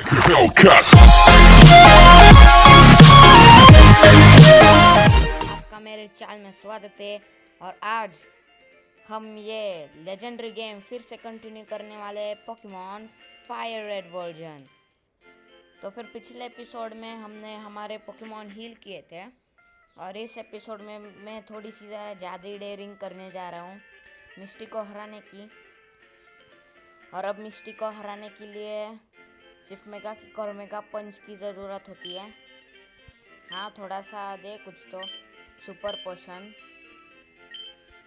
Hellcat. आपका मेरे channel में स्वागत है। और आज हम ये लेजेंडरी गेम फिर से कंटिन्यू करने वाले हैं, पोकेमॉन फायर रेड वर्जन। तो फिर पिछले एपिसोड में हमने हमारे पोकेमॉन हील किए थे और इस एपिसोड में मैं थोड़ी सी ज़्यादा डेयरिंग करने जा रहा हूँ मिस्टी को हराने की। और अब मिस्टी को हराने के लिए सिर्फ मेगा किक और मेगा पंच की ज़रूरत होती है। हाँ, थोड़ा सा दे कुछ तो। सुपर पोशन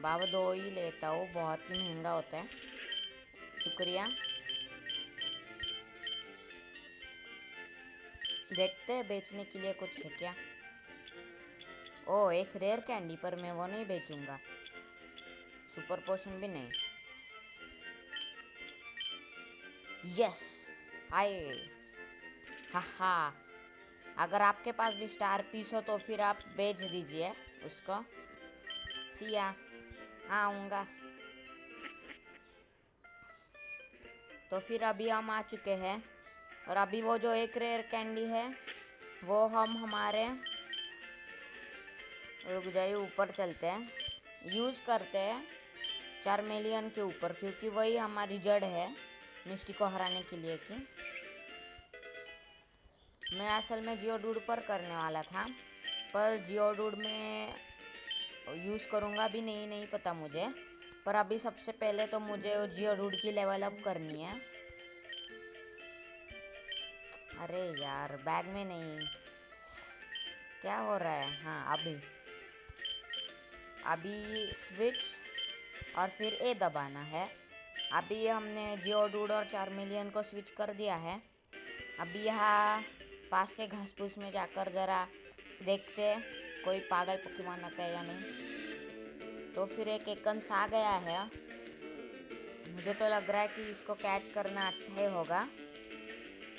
बाबा 2 ही लेता हूँ, बहुत ही महंगा होता है। शुक्रिया। देखते हैं बेचने के लिए कुछ है क्या। ओ, एक रेयर कैंडी, पर मैं वो नहीं बेचूंगा। सुपर पोशन भी नहीं। यस, आए। हा, अगर आपके पास भी स्टार पीस हो तो फिर आप बेच दीजिए उसको। सिया, हाँ आऊँगा। तो फिर अभी हम आ चुके हैं और अभी वो जो एक रेयर कैंडी है वो हम हमारे, रुक जाइए, ऊपर चलते हैं, यूज़ करते हैं चार्मेलियन के ऊपर, क्योंकि वही हमारी जड़ है मिस्टी को हराने के लिए की। मैं असल में जियोडूड पर करने वाला था, पर जियोडूड में यूज़ करूँगा भी नहीं पता मुझे। पर अभी सबसे पहले तो मुझे जियोडूड की लेवल अप करनी है। अरे यार, बैग में नहीं, क्या हो रहा है। हाँ, अभी स्विच और फिर ए दबाना है। अभी हमने जियोडूड और चार्मेलियन को स्विच कर दिया है। अभी यहाँ पास के घास फूस में जाकर ज़रा देखते कोई पागल पोकेमॉन आता है या नहीं। तो फिर एक एकंस आ गया है। मुझे तो लग रहा है कि इसको कैच करना अच्छा ही होगा,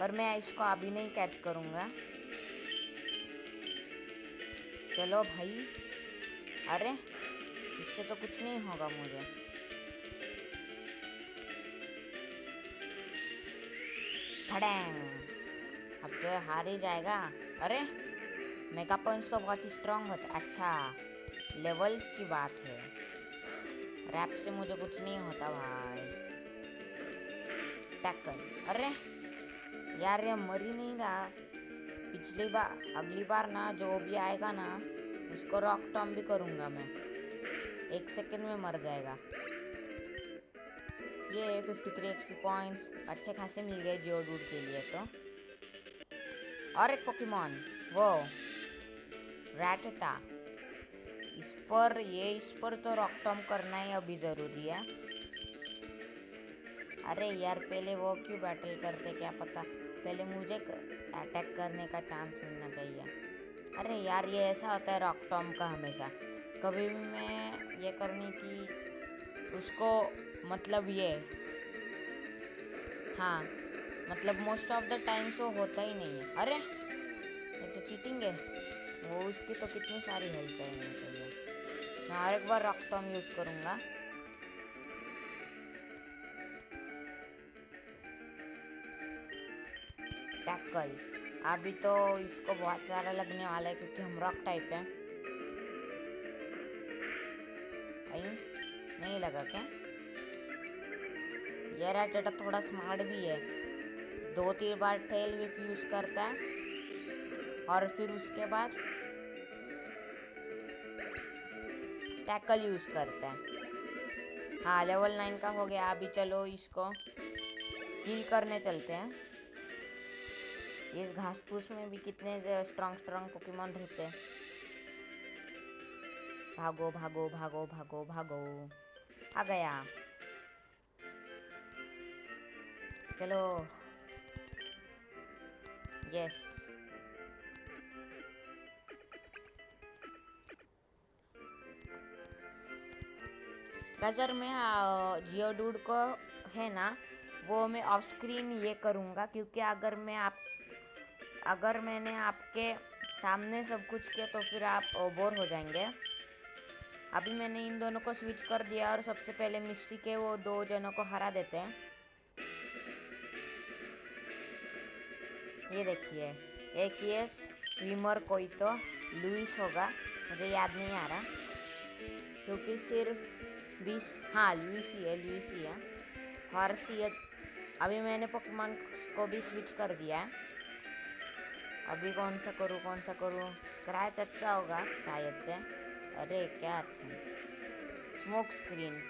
पर मैं इसको अभी नहीं कैच करूँगा। चलो भाई। अरे, इससे तो कुछ नहीं होगा मुझे। थड़ैंग, अब तो हार ही जाएगा। अरे, मेगा पंच तो बहुत ही स्ट्रांग होता है। अच्छा, लेवल्स की बात है। रैप से मुझे कुछ नहीं होता भाई। टैकल, अरे यार, ये मर ही नहीं रहा। अगली बार ना जो भी आएगा ना उसको रॉक टॉम भी करूँगा मैं। 1 सेकंड में मर जाएगा। ये 53 एक्सपी पॉइंट्स अच्छे खासे मिल गए जियोडूड के लिए तो। और एक पोकेमॉन, वो रैटटा, इस पर तो रॉक टॉम करना ही अभी ज़रूरी है। अरे यार, पहले वो क्यों बैटल करते, क्या पता। पहले मुझे अटैक करने का चांस मिलना चाहिए। अरे यार, ये ऐसा होता है रॉक टॉम का हमेशा। कभी भी मैं ये करने की उसको, मतलब ये, हाँ, मतलब मोस्ट ऑफ द टाइम्स वो होता ही नहीं है। अरे, ये तो चीटिंग है। वो उसकी तो कितनी सारी हेल्थ चाहिए। मैं और एक बार रॉक टॉम यूज़ करूँगा। टैकल, अभी तो इसको बहुत सारा लगने वाला है क्योंकि हम रॉक टाइप है। नहीं लगा क्या? ये रैटेटा थोड़ा स्मार्ट भी है। 2-3 बार टेल विप यूज करता है और फिर उसके बाद टैकल यूज करता है। हाँ, लेवल 9 का हो गया। अभी चलो इसको हील करने चलते हैं। इस घास फूस में भी कितने स्ट्रॉन्ग पोकेमॉन रहते हैं। भागो भागो भागो भागो भागो। आ गया। चलो, यस। अगर मैं जियोडूड को है ना, वो मैं ऑफ स्क्रीन ये करूँगा, क्योंकि अगर मैंने आपके सामने सब कुछ किया तो फिर आप बोर हो जाएंगे। अभी मैंने इन दोनों को स्विच कर दिया और सबसे पहले मिस्टी के वो 2 जनों को हरा देते हैं। ये देखिए, एक ये स्विमर कोई तो लुइस होगा, मुझे याद नहीं आ रहा क्योंकि सिर्फ 20, हाँ लुइस ही है। हॉर्सी अभी मैंने पोकेमॉन को भी स्विच कर दिया है। अभी कौन सा करूँ? स्क्रैच अच्छा होगा शायद से। अरे क्या अच्छा, स्मोक स्क्रीन,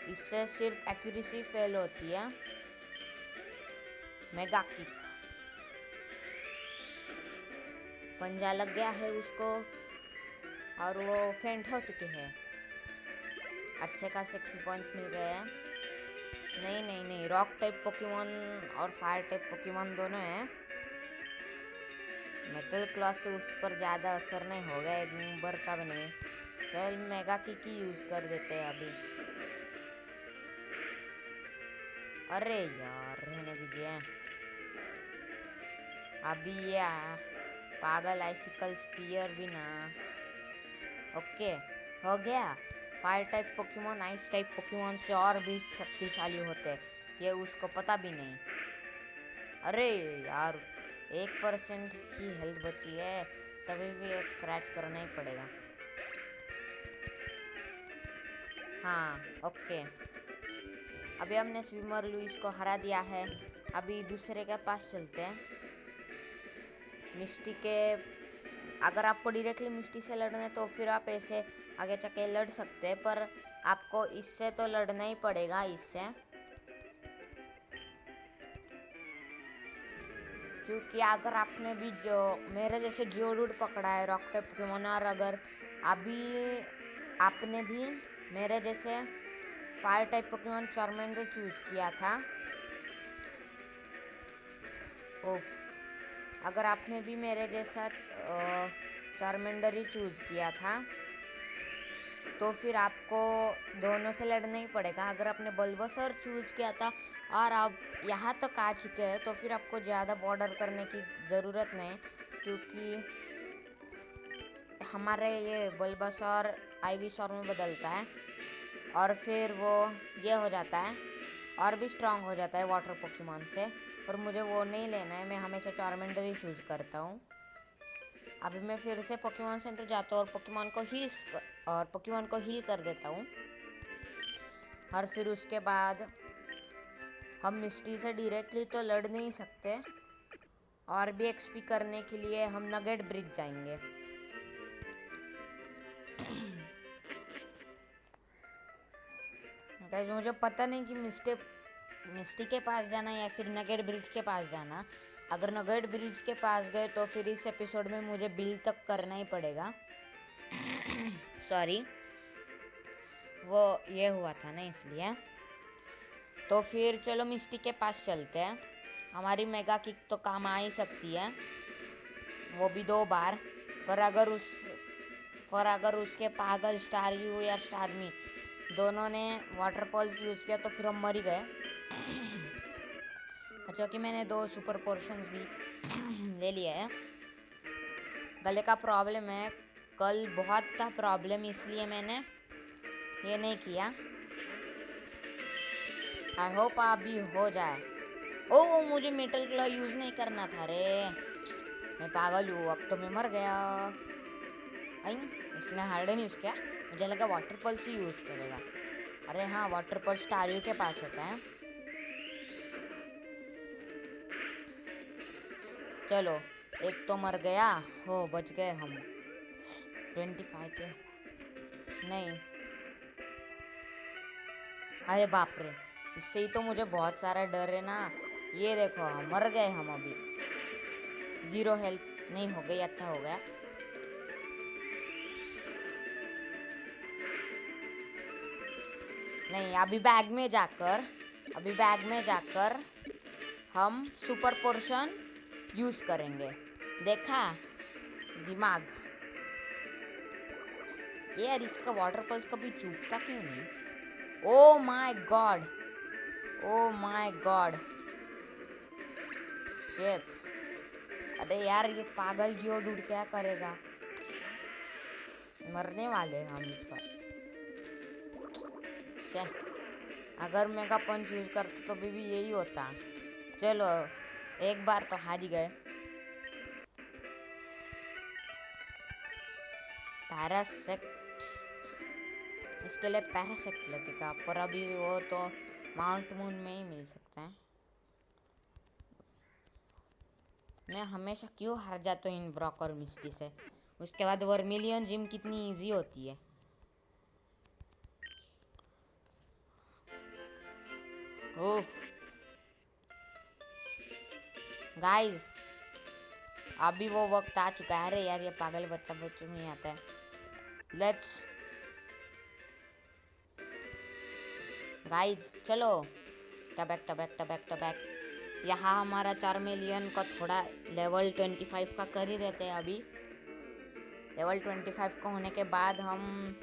इससे सिर्फ एक्यूरेसी फेल होती है। मेगा किक, पंजा लग गया है उसको और वो फेंट हो चुके हैं। अच्छे खासे पॉइंट्स मिल गए हैं। नहीं, रॉक टाइप पोकेमॉन और फायर टाइप पोकेमॉन दोनों हैं। मेटल क्लॉथ से उस पर ज़्यादा असर नहीं होगा, एक नंबर का भी नहीं। चल मेगा किक ही यूज़ कर देते हैं अभी। अरे यार रहने दीजिए। अभी ये पागल आइसिकल स्पीयर भी ना। ओके हो गया। Fire type Pokemon ice type Pokemon से और भी शक्तिशाली होते हैं, ये उसको पता भी नहीं। अरे यार 1% की हेल्थ बची है, तभी भी एक स्क्रैच करना ही पड़ेगा। हाँ ओके, अभी हमने स्विमर लुइस को हरा दिया है। अभी दूसरे के पास चलते हैं। मिस्टी के, अगर आपको डायरेक्टली मिस्टी से लड़ना है तो फिर आप ऐसे आगे चके लड़ सकते हैं, पर आपको इससे तो लड़ना ही पड़ेगा इससे, क्योंकि अगर आपने भी जो मेरे जैसे जियोडूड पकड़ा है रॉक टाइप पोकेमॉन, और अगर अभी आपने भी मेरे जैसे fire type Pokemon Charmander choose किया था, ओफ, अगर आपने भी मेरे जैसा चार्मेंडर ही चूज़ किया था तो फिर आपको दोनों से लड़ना ही पड़ेगा। अगर आपने बल्बसर चूज़ किया था और आप यहाँ तक आ चुके हैं तो फिर आपको ज़्यादा बॉर्डर करने की ज़रूरत नहीं, क्योंकि हमारे ये बल्बसर आइवीसॉर में बदलता है और फिर वो ये हो जाता है और भी स्ट्रांग हो जाता है वाटर पोकेमॉन से। पर मुझे वो नहीं लेना है, मैं हमेशा चार्मेंडर ही चूज़ करता हूँ। अभी मैं फिर से पोकेमॉन सेंटर जाता हूँ और पोकेमॉन को हील कर देता हूँ। और फिर उसके बाद हम मिस्टी से डायरेक्टली तो लड़ नहीं सकते, और भी एक्सपी करने के लिए हम नगेट ब्रिज जाएंगे। गाइस मुझे पता नहीं कि मिस्टी के पास जाना या फिर नगेट ब्रिज के पास जाना। अगर नगेट ब्रिज के पास गए तो फिर इस एपिसोड में मुझे बिल तक करना ही पड़ेगा। सॉरी, वो ये हुआ था ना इसलिए। तो फिर चलो मिस्टी के पास चलते हैं। हमारी मेगा किक तो काम आ ही सकती है, वो भी 2 बार। पर अगर उसके पागल स्टार यू या स्टारमी दोनों ने वाटर पल्स यूज़ किया तो फिर हम मर ही गए। अच्छा कि मैंने 2 सुपर पोर्शंस भी ले लिया है। गले का प्रॉब्लम है, कल बहुत था प्रॉब्लम, इसलिए मैंने ये नहीं किया। आई होप आप भी हो जाए। ओह मुझे मेटल क्लॉ यूज़ नहीं करना था रे, मैं पागल हूँ, अब तो मैं मर गया। इसने हार्ड नहीं यूज़ किया, मुझे लगा वाटर पल्स ही यूज़ करेगा। अरे हाँ, वाटर पल्स स्टारियो के पास होता है। चलो एक तो मर गया, हो बच गए हम। 25 के नहीं, अरे बाप रे, इससे ही तो मुझे बहुत सारा डर है ना। ये देखो मर गए हम अभी, 0 हेल्थ नहीं हो गई, अच्छा हो गया। नहीं, अभी बैग में जाकर हम सुपर पोर्शन यूज़ करेंगे। देखा दिमाग। यार इसका वाटर पल्स कभी चूकता क्यों नहीं? Oh my God shit. अरे यार ये पागल जियोडूड क्या करेगा, मरने वाले हम इस पर। अगर मेगा पंच यूज करते तो भी यही होता। चलो एक बार तो हार ही गए। पैरासेक्ट, इसके लिए पैरासेक्ट लगेगा, पर अभी वो तो माउंट मून में ही मिल सकता है। मैं हमेशा क्यों हार जाता हूँ इन ब्रॉक और मिस्टी से। उसके बाद वर्मिलियन जिम कितनी इजी होती है। ओफ गाइस, अभी वो वक्त आ चुका है। अरे यार, ये पागल बच्चा बच्चों में आता है। लेट्स गाइस, चलो टबैक टबैक टबैक टबैक। यहाँ हमारा 4 मिलियन का थोड़ा लेवल 25 का कर ही रहते हैं। अभी लेवल 25 का होने के बाद हम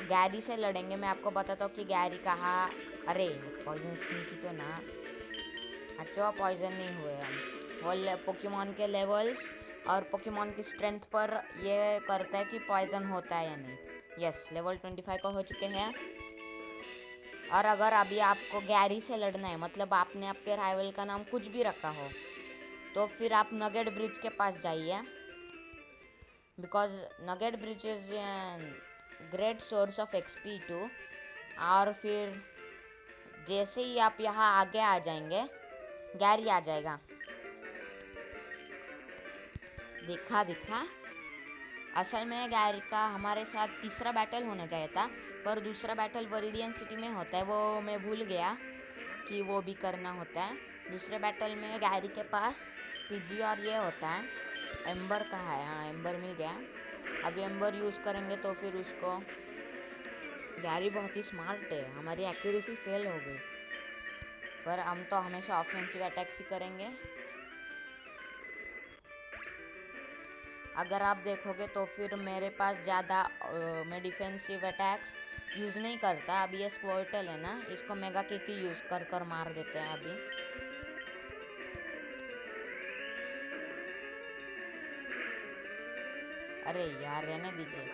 गैरी से लड़ेंगे। मैं आपको बताता हूँ कि गैरी कहाँ। अरे पॉइजन स्नेकी तो ना, अच्छा पॉइजन नहीं हुए हम। वो पोकेमॉन के लेवल्स और पोकेमॉन की स्ट्रेंथ पर ये करता है कि पॉइजन होता है या नहीं। यस, लेवल 25 का हो चुके हैं। और अगर अभी आपको गैरी से लड़ना है, मतलब आपने आपके राइवल का नाम कुछ भी रखा हो, तो फिर आप नगेट ब्रिज के पास जाइए, because Nugget Bridge is great source of XP too. और फिर जैसे ही आप यहाँ आगे आ जाएंगे, गैरी आ जाएगा। दिखा दिखा। असल में गैरी का हमारे साथ तीसरा बैटल होना चाहिए था, पर दूसरा बैटल वरिडियन सिटी में होता है। वो मैं भूल गया कि वो भी करना होता है। दूसरे बैटल में गैरी के पास पीजी और ये होता है। एम्बर कहाँ है? हाँ, एम्बर मिल गया। अभी एम्बर यूज़ करेंगे तो फिर उसको। गैरी बहुत ही स्मार्ट है। हमारी एक्यूरेसी फेल हो गई, पर हम तो हमेशा ऑफेंसिव अटैक्स ही करेंगे। अगर आप देखोगे तो फिर मेरे पास ज़्यादा मैं डिफेंसिव अटैक्स यूज़ नहीं करता। अभी ये स्क्वर्टल है ना, इसको मेगा किक ही यूज़ कर कर मार देते हैं अभी। अरे यार, रहने दीजिए।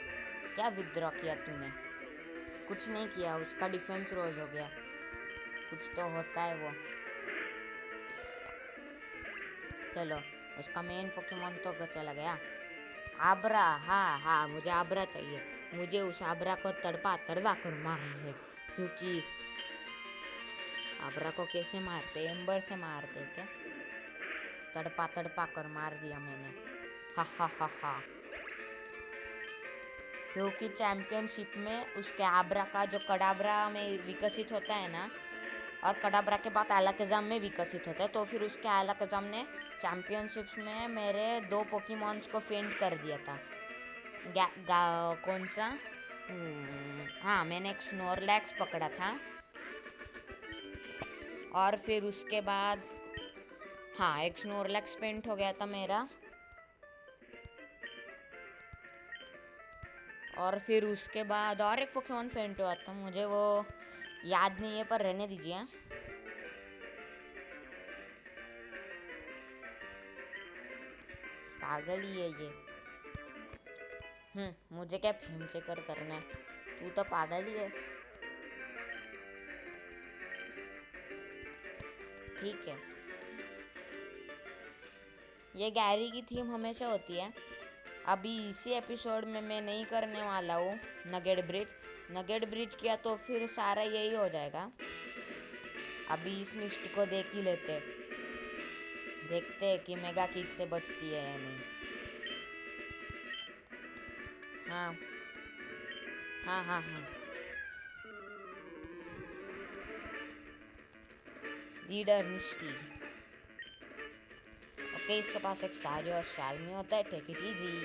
क्या विथड्रॉ किया तूने? कुछ नहीं किया, उसका डिफेंस रोज हो गया। कुछ तो होता है वो। चलो, उसका मेन पोकेमॉन तो चला गया। आबरा, हाँ हाँ, मुझे आबरा चाहिए। मुझे उस आबरा को तड़पा तड़पा कर मारना है, क्योंकि आबरा को कैसे मारते? एम्बर से मारते क्या? तड़पा तड़पा कर मार दिया मैंने। हा हा हा हा। क्योंकि चैंपियनशिप में उसके आबरा का जो कडाब्रा में विकसित होता है ना, और कडाब्रा के बाद एलाकेजाम में विकसित होता है, तो फिर उसके एलाकेजाम ने चैंपियनशिप्स में मेरे 2 पोकेमॉन्स को फेंट कर दिया था। कौन सा? हाँ, मैंने एक स्नोरलैक्स पकड़ा था। और फिर उसके बाद हाँ, एक स्नोरलैक्स फेंट हो गया था मेरा। और फिर उसके बाद और एक पोकेमॉन फेंट हुआ था, मुझे वो याद नहीं है, पर रहने दीजिए। पागल ही है ये। मुझे क्या फेम चेकर करना है? तू तो पागल ही है। ठीक है, ये गैरी की थीम हमेशा होती है। अभी इसी एपिसोड में मैं नहीं करने वाला हूँ नगेट ब्रिज। नगेट ब्रिज किया तो फिर सारा यही हो जाएगा। अभी इस मिस्टी को देख ही लेते, देखते हैं कि मेगा किक से बचती है या नहीं। हाँ हाँ हाँ हाँ। लीडर मिस्टी। ओके, इसके पास एक स्टार और स्टार में होता है। टेक इट इजी,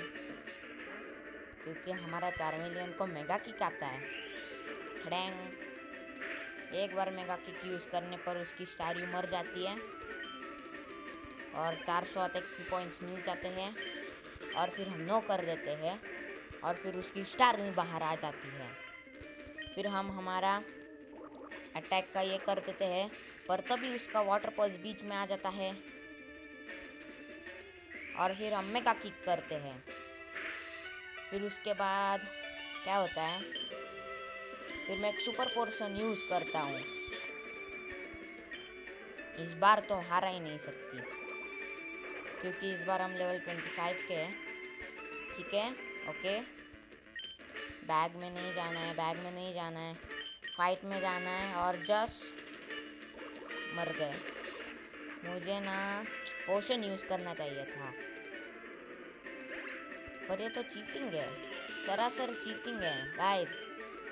क्योंकि हमारा 4 मिलियन को मेगा किक आता है। खड़ेंग। एक बार मेगा किक यूज़ करने पर उसकी स्टार मर जाती है और 400 एक्सपी पॉइंट्स मिल जाते हैं। और फिर हम नो कर देते हैं और फिर उसकी स्टार भी बाहर आ जाती है। फिर हम हमारा अटैक का ये कर देते हैं, पर तभी उसका वाटर पल्स बीच में आ जाता है और फिर हम मेगा किक करते हैं। फिर उसके बाद क्या होता है? फिर मैं एक सुपर पोर्शन यूज़ करता हूँ। इस बार तो हारा ही नहीं सकती, क्योंकि इस बार हम लेवल 25 के हैं। ठीक है, ओके। बैग में नहीं जाना है, बैग में नहीं जाना है, फाइट में जाना है। और जस्ट मर गए। मुझे ना पोशन यूज़ करना चाहिए था, पर ये तो चीटिंग है, सरासर चीटिंग है गाइस,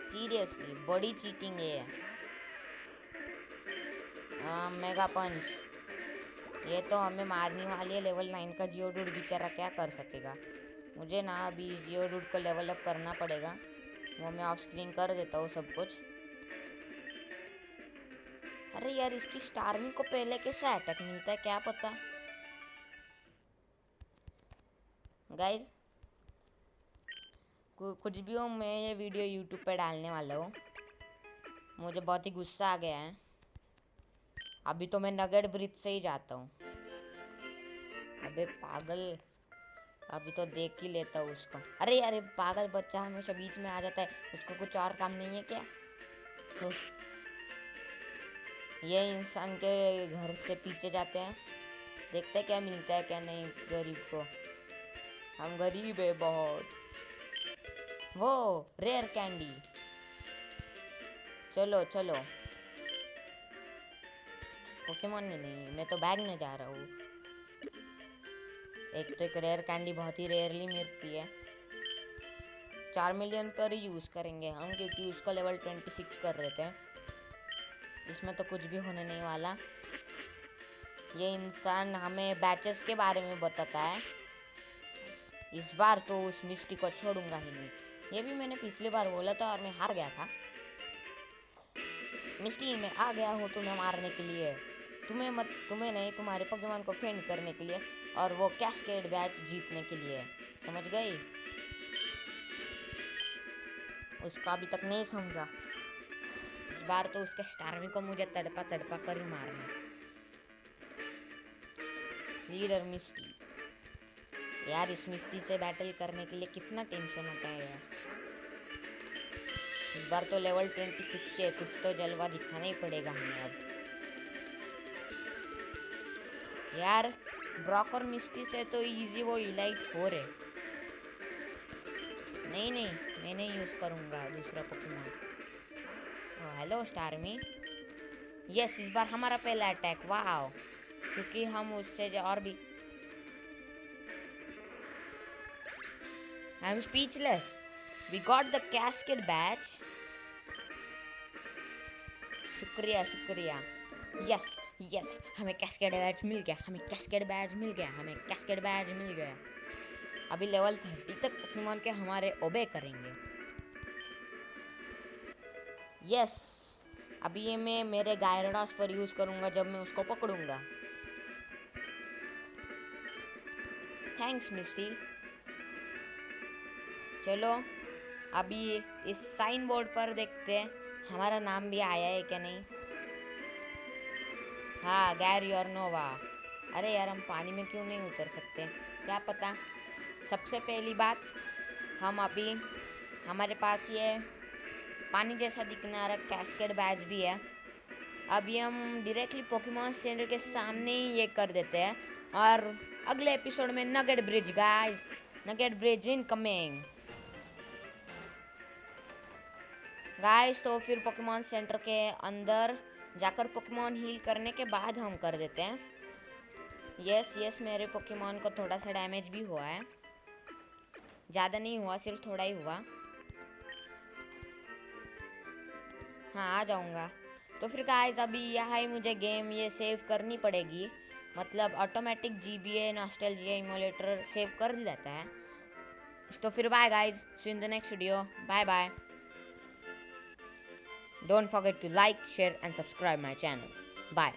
सीरियसली बड़ी चीटिंग है। मेगा पंच, ये तो हमें मारने वाली है। लेवल 9 का जियोडूड बेचारा क्या कर सकेगा। मुझे ना अभी जियोडूड को लेवल अप करना पड़ेगा, वो मैं ऑफ स्क्रीन कर देता हूँ सब कुछ। अरे यार, इसकी स्टार्मिंग को पहले कैसा अटैक मिलता है क्या पता। गाइज कुछ भी हो, मैं ये वीडियो यूट्यूब पे डालने वाला हूँ। मुझे बहुत ही गुस्सा आ गया है। अभी तो मैं नगेट ब्रिज से ही जाता हूँ। अबे पागल, अभी तो देख ही लेता हूँ उसको। अरे यार, पागल बच्चा हमेशा बीच में आ जाता है, उसको कुछ और काम नहीं है क्या। तो ये इंसान के घर से पीछे जाते हैं, देखते क्या मिलता है क्या नहीं गरीब को। हम गरीब है बहुत। वो रेयर कैंडी, चलो चलो। पोकेमॉन नहीं, मैं तो बैग में जा रहा हूँ। एक तो एक रेयर कैंडी बहुत ही रेयरली मिलती है। 4 मिलियन पर ही यूज़ करेंगे हम, क्योंकि उसको लेवल 26 कर देते हैं। इसमें तो कुछ भी होने नहीं वाला। ये इंसान हमें बैचेस के बारे में बताता है। इस बार तो उस मिस्टी को छोड़ूंगा ही नहीं। ये भी मैंने पिछली बार बोला था और मैं हार गया था। मिस्टी, मैं आ गया हूँ तुम्हें मारने के लिए, तुम्हें नहीं, तुम्हारे पोकेमॉन को फेंड करने के लिए, और वो कैस्केड बैच जीतने के लिए। समझ गई? उसका अभी तक नहीं समझा। इस बार तो उसके स्टार्मिंग को मुझे तड़पा तड़पा कर ही मारना। लीडर मिस्टी, यार इस मिस्टी से बैटल करने के लिए कितना टेंशन होता है यार। इस बार तो लेवल 26 के, कुछ तो जलवा दिखाना ही पड़ेगा हमें अब। यार ब्रॉक और मिस्टी से तो इजी वो इलाइट 4 है। नहीं नहीं, मैं नहीं यूज़ करूँगा दूसरा पोकेमॉन। हेलो स्टार्मी। यस, इस बार हमारा पहला अटैक, वाह, क्योंकि हम उससे और भी। I am speechless. We got the Cascade badge. शुक्रिया शुक्रिया। यस यस, हमें कैस्केड बैच मिल गया, हमें कैस्केड बैच मिल गया, हमें कैस्केड बैच मिल गया। अभी लेवल 30 तक पोकेमॉन के हमारे ओबे करेंगे। यस, अभी ये मैं मेरे गायरडास पर यूज़ करूँगा जब मैं उसको पकड़ूंगा। थैंक्स मिस्टी। चलो अभी इस साइन बोर्ड पर देखते हैं हमारा नाम भी आया है क्या नहीं। हाँ, गैरी और नोवा। अरे यार, हम पानी में क्यों नहीं उतर सकते, क्या पता। सबसे पहली बात, हम अभी हमारे पास ये पानी जैसा दिखने वाला कैस्केड बैच भी है। अभी हम डायरेक्टली पोकेमॉन सेंटर के सामने ही ये कर देते हैं। और अगले एपिसोड में nugget bridge guys, nugget bridge incoming guys. तो फिर पोकेमॉन सेंटर के अंदर जाकर पोकेमॉन हील करने के बाद हम कर देते हैं। यस यस, मेरे पोकेमॉन को थोड़ा सा डैमेज भी हुआ है, ज़्यादा नहीं हुआ, सिर्फ थोड़ा ही हुआ। हाँ, आ जाऊँगा। तो फिर गाइस अभी यहाँ ही मुझे गेम ये सेव करनी पड़ेगी, मतलब automatic GBA Nostalgia emulator save कर देता है। तो फिर bye guys, see you in the next video, bye bye. Don't forget to like, share and subscribe my channel. Bye.